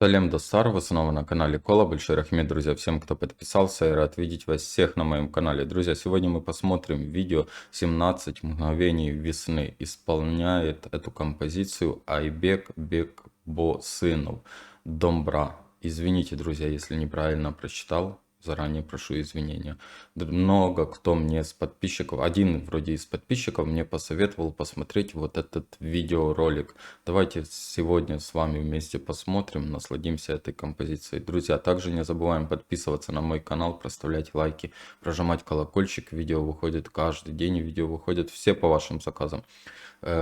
Салем Достар, вы снова на канале Кола. Большой рахмет, друзья, всем, кто подписался. Я рад видеть вас всех на моем канале. Друзья, сегодня мы посмотрим видео 17 мгновений весны. Исполняет эту композицию Айбек Бекбосынов, Домбра. Извините, друзья, если неправильно прочитал. Заранее прошу извинения. Много кто мне с подписчиков, один вроде из подписчиков мне посоветовал посмотреть вот этот видеоролик. Давайте сегодня с вами вместе посмотрим, насладимся этой композицией. Друзья, также не забываем подписываться на мой канал, проставлять лайки, прожимать колокольчик. Видео выходит каждый день, видео выходят все по вашим заказам.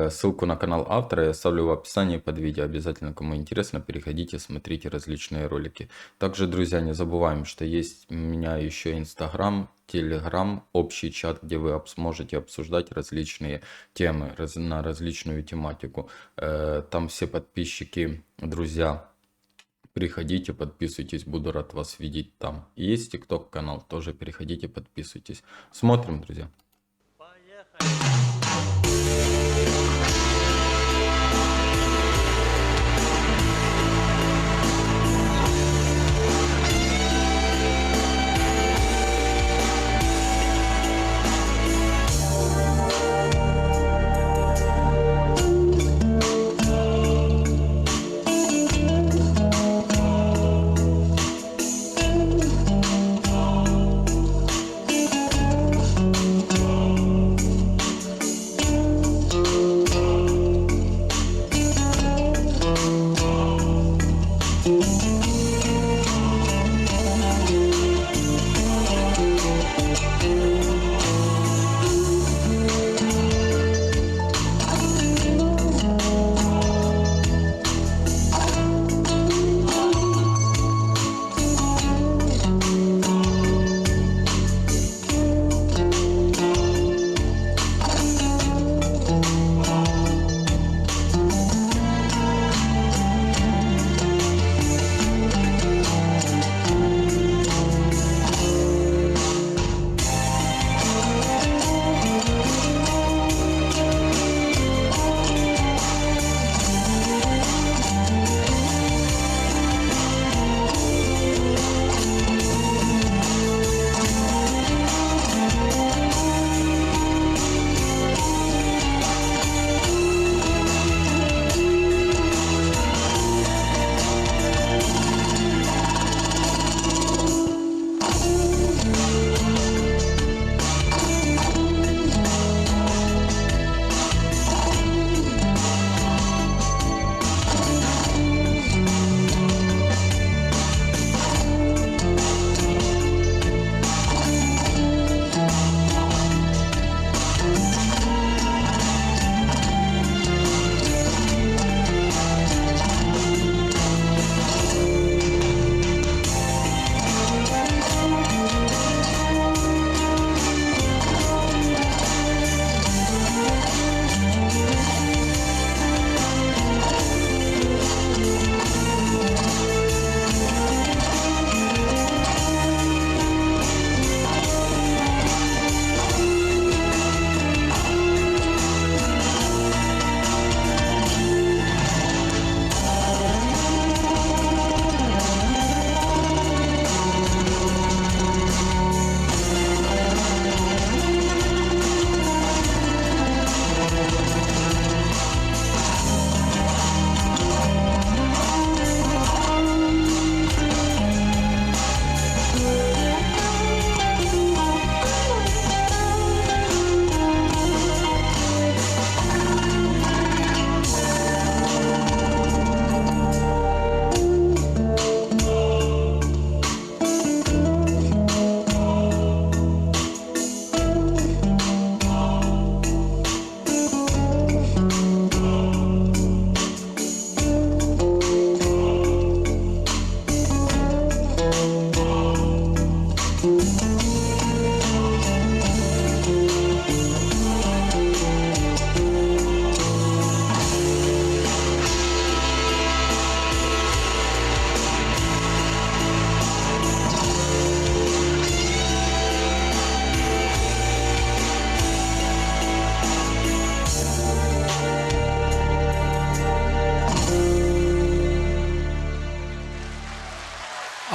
Ссылку на канал автора я оставлю в описании под видео. Обязательно, кому интересно, переходите, смотрите различные ролики. Также, друзья, не забываем, что есть у меня еще Инстаграм, Телеграм, общий чат, где вы сможете обсуждать различные темы на различную тематику. Там все подписчики, друзья, приходите, подписывайтесь, буду рад вас видеть там. Есть ТикТок канал, тоже переходите, подписывайтесь. Смотрим, друзья.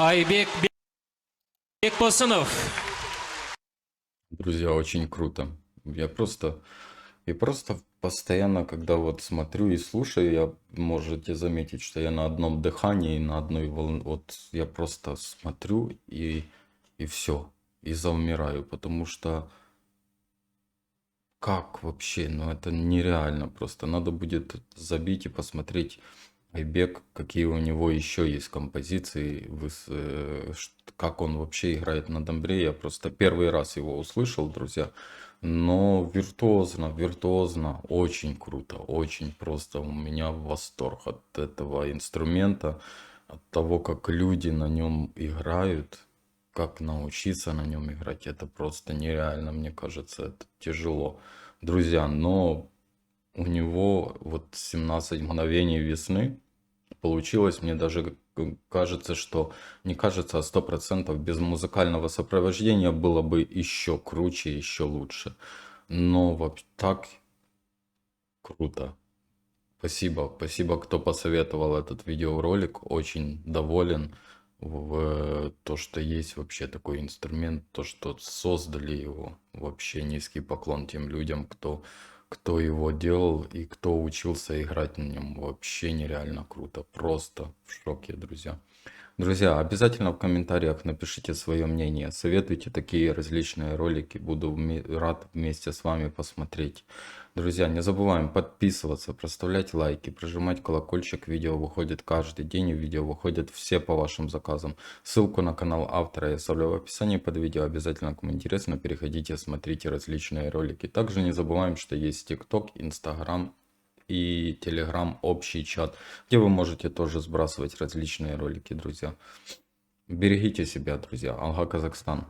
Айбек Бекбосынов. Друзья, очень круто. Я просто постоянно, когда вот смотрю и слушаю, можете заметить, что я на одном дыхании, на одной волне. Вот я просто смотрю и все, и завмираю, потому что как вообще? Ну это нереально просто. Надо будет забить и посмотреть Айбек, какие у него еще есть композиции, как он вообще играет на домбре. Я просто первый раз его услышал, друзья. Но виртуозно, виртуозно, очень круто, очень просто. У меня восторг от этого инструмента, от того, как люди на нем играют, как научиться на нем играть. Это просто нереально, мне кажется, это тяжело. Друзья, но у него вот 17 мгновений весны получилось. Мне даже кажется, что не кажется, а 100% без музыкального сопровождения было бы еще круче, еще лучше. Но вот так круто. Спасибо, спасибо, кто посоветовал этот видеоролик. Очень доволен в то, что есть вообще такой инструмент, то, что создали его. Вообще низкий поклон тем людям, кто его делал и кто учился играть на нем. Вообще нереально круто. Просто в шоке, друзья. Друзья, обязательно в комментариях напишите свое мнение, советуйте такие различные ролики, буду рад вместе с вами посмотреть. Друзья, не забываем подписываться, проставлять лайки, прожимать колокольчик, видео выходит каждый день, и видео выходят все по вашим заказам. Ссылку на канал автора я оставлю в описании под видео, обязательно, кому интересно, переходите, смотрите различные ролики. Также не забываем, что есть TikTok, Instagram и Telegram общий чат, где вы можете тоже сбрасывать различные ролики, друзья. Берегите себя, друзья. Алга, Казахстан.